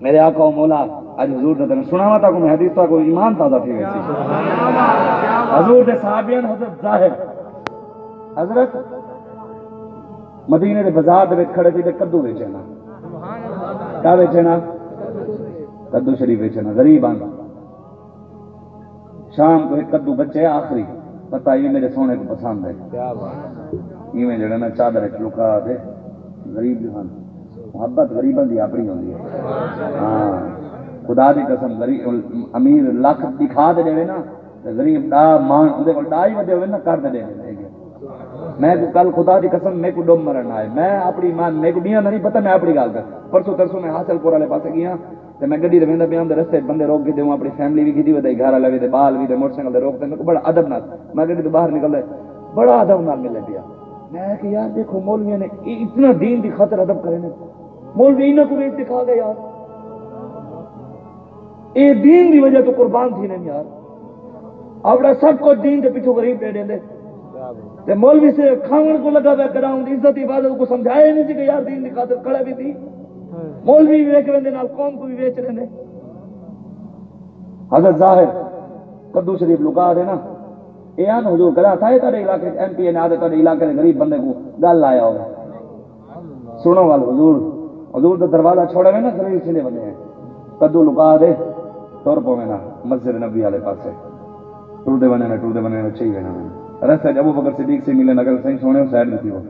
میرے آقا و مولا اج حضور دے دن سناوا تا کو حدیث تا کو ایمان تازہ تھی ویسی حضور دے صحابیان حضرت ظاہر حضرت مدینے دے بازار دے وچ کھڑے تھی تے کدو ویچنا کیا ویچنا کدو شریف ویچنا غریب آن شام کو ایک کدو بچے آخری پتہ یہ میرے سونے کو پسند ہے یہ جڑا نا چادر لکا دے غریب جہان محبت غریباں دی اپنی ہوندی ہے ہاں خدا دی قسم غریب امیر لاکھ دکھا دے دے نا غریب دا مان اندے کول ڈائی ودے ہوے نا کر دے دے میں کو کل خدا دی قسم میں کو ڈوم مرن آئے میں اپنی مان میں کو دیاں نہیں پتہ میں اپنی گل کر پرسوں ترسوں میں حاصل پور والے پاسے گیا تے میں گڈی دے ویندا پیاں دے رستے بندے روک کے دیواں اپنی فیملی بھی کیتی ودے گھر والے دے بال بھی دے موٹر سائیکل دے روک تے میں کو بڑا ادب نال میں گڈی تو باہر نکل دے بڑا ادب نال ملے پیا میں کہ یار دیکھو مولویوں نے اتنا دین دی خاطر ادب کرے نے مولوی انہاں کو ریت دکھا گئے یار اے دین دی وجہ تو قربان تھی نے یار اپنا سب کو دین دے پیچھے غریب دے دے تے مولوی سے کھاون کو لگا ہوا گراؤنڈ عزت عبادت کو سمجھایا نہیں سی کہ یار دین دی خاطر کھڑا بھی تھی مولوی بھی ویچ رہے نال قوم کو بھی ویچ رہے حضرت ظاہر کدو شریف لکا دے نا اے ان حضور کرا تھا تیرے علاقے ایم پی نے آدھے تیرے علاقے دے غریب بندے کو گل لایا ہوگا سنو وال حضور دا دروازہ چھوڑے ہوئے نا غریب سینے بندے ہیں کدو لکا دے تور پوے نا مسجد نبی والے پاسے ٹردے بنے چاہیے نا رستے ابو بکر صدیق سے ملے نگر صحیح سونے سائڈ میں تھی وہ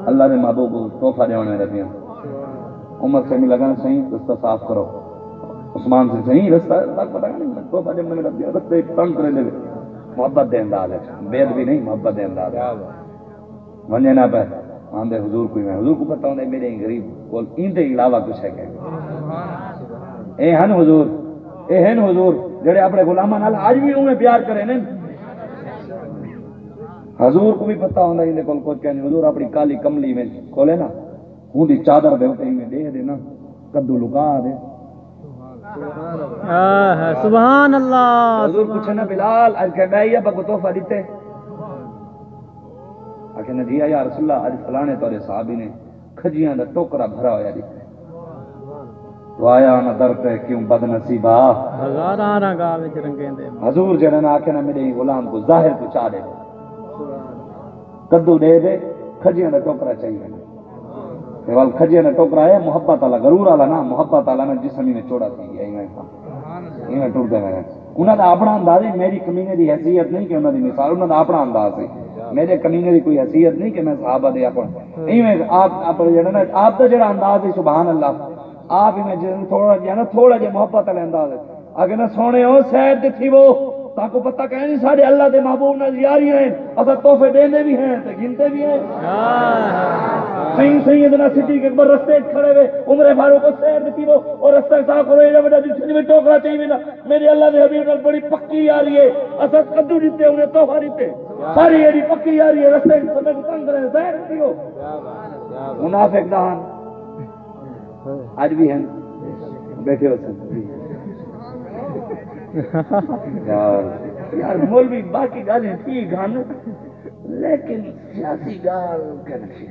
اللہ نے محبوب کو تحفہ دیوانے میں رہتی ہیں عمر سے ملا گا صحیح رستہ صاف کرو عثمان سے صحیح رستہ اللہ پتہ نہیں تحفہ دیوانے میں رہتی ہیں رستے تنگ کرے دے محبت دے انداز ہے بید بھی نہیں محبت دے انداز ہے ونجے نہ پہ آندے حضور کوئی میں حضور کو پتہ ہوندے میرے غریب بول ان دے علاوہ کچھ ہے کہ اے ہن حضور جڑے اپنے غلاماں نال اج بھی انہیں پیار کرے نے حضور کو بھی پتہ ہوندا ان کول کچھ کہنے حضور اپنی کالی کملی میں کھولے نا ہوں دی چادر دے اوتے میں دے نا کدو لگا دے سبحان اللہ حضور پوچھے نا بلال اج کہ میں یا بگو تحفہ دیتے آکھے جی یا رسول اللہ اج فلانے تورے صحابی نے کھجیاں دا ٹوکرا بھرا ہویا دیتے تو آیا نہ در پہ کیوں بد نصیبہ ہزاراں گاہ وچ رنگیں دے حضور جڑا نہ آکھے نا میرے غلام کو ظاہر کو چا دے کدو دے دے کھجیاں دا ٹوکرا چاہیے وال کھجیاں دا ٹوکرا ہے محبت والا غرور والا نا محبت والا نا جسم میں چوڑا تھی ایویں ٹر دے میں انہاں دا اپنا انداز ہے میری کمینے دی حیثیت نہیں کہ انہاں دی مثال انہاں دا اپنا انداز ہے میرے کمینے دی کوئی حیثیت نہیں کہ میں صحابہ دے اپن ایویں آپ جڑا نا آپ دا جڑا انداز ہے سبحان اللہ آپ میں تھوڑا جہا محبت والے انداز ہے اگر نہ سونے ہو سیر تے تھی وہ تاکو پتہ کہیں نہیں سارے اللہ دے محبوب نال یاری ہیں اسا تحفے دیندے بھی ہیں تے گنتے بھی ہیں صحیح سیدنا صدیق اکبر رستے کھڑے ہوئے عمر فاروق کو سیر دیتی وہ اور رستہ صاف کرو یہ بڑا جس میں ٹوکرا چاہیے نا میرے اللہ دے حبیب نال بڑی پکی یاری ہے اسا کدو دیتے انہیں تحفہ دیتے ساری ایڈی پکی یاری ہے رستے سمے کو تنگ کرے سیر دیتی وہ منافق دہان آج بھی ہیں بیٹھے ہو سکتے یار مولوی باقی گالیں ٹھیک گان لیکن سیاسی گال کرنے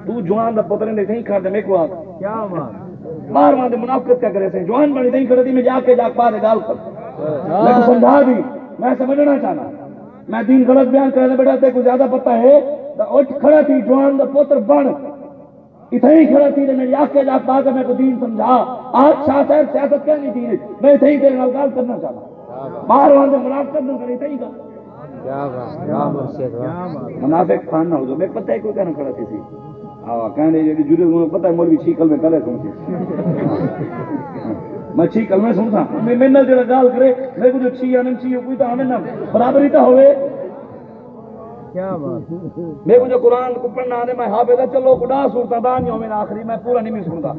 تو جوان دا پتر نے نہیں کھا دے میں کو آگ کیا بات بار وہاں دے منافقت کیا کرے سے جوان بڑی نہیں کھڑی میں جا کے پا دے گال کر لیکن سمجھا دی میں سمجھنا چاہنا میں دین غلط بیان کرنے بیٹا تے کو زیادہ پتہ ہے اٹھ کھڑا تھی جوان دا پتر بن اتنے ہی کھڑا تھی میری آنکھ کے جا پا کر میں کو دین سمجھا آج شاہ صاحب سیاست کیا نہیں تھی میں اتنے ہی تیرے نال گال کرنا چاہتا باہر وہاں سے منافقت نہ کرے اتنے ہی منافق خان نہ ہو جو میں پتہ ہے کوئی کہنا کھڑا تھی سی کہنے جو جڑے پتہ ہے مولوی چھیکل میں کلے سن میں چھیکل میں سنتا میں نال جڑا گال کرے میں کو جو چھی یا نہیں چھی کوئی تو ہمیں نہ برابری تو ہوئے کیا بات میں کو جو قرآن کو پڑھنا آنے میں حافظہ چلو خدا صورتہ دان یوم آخری میں پورا نہیں سنتا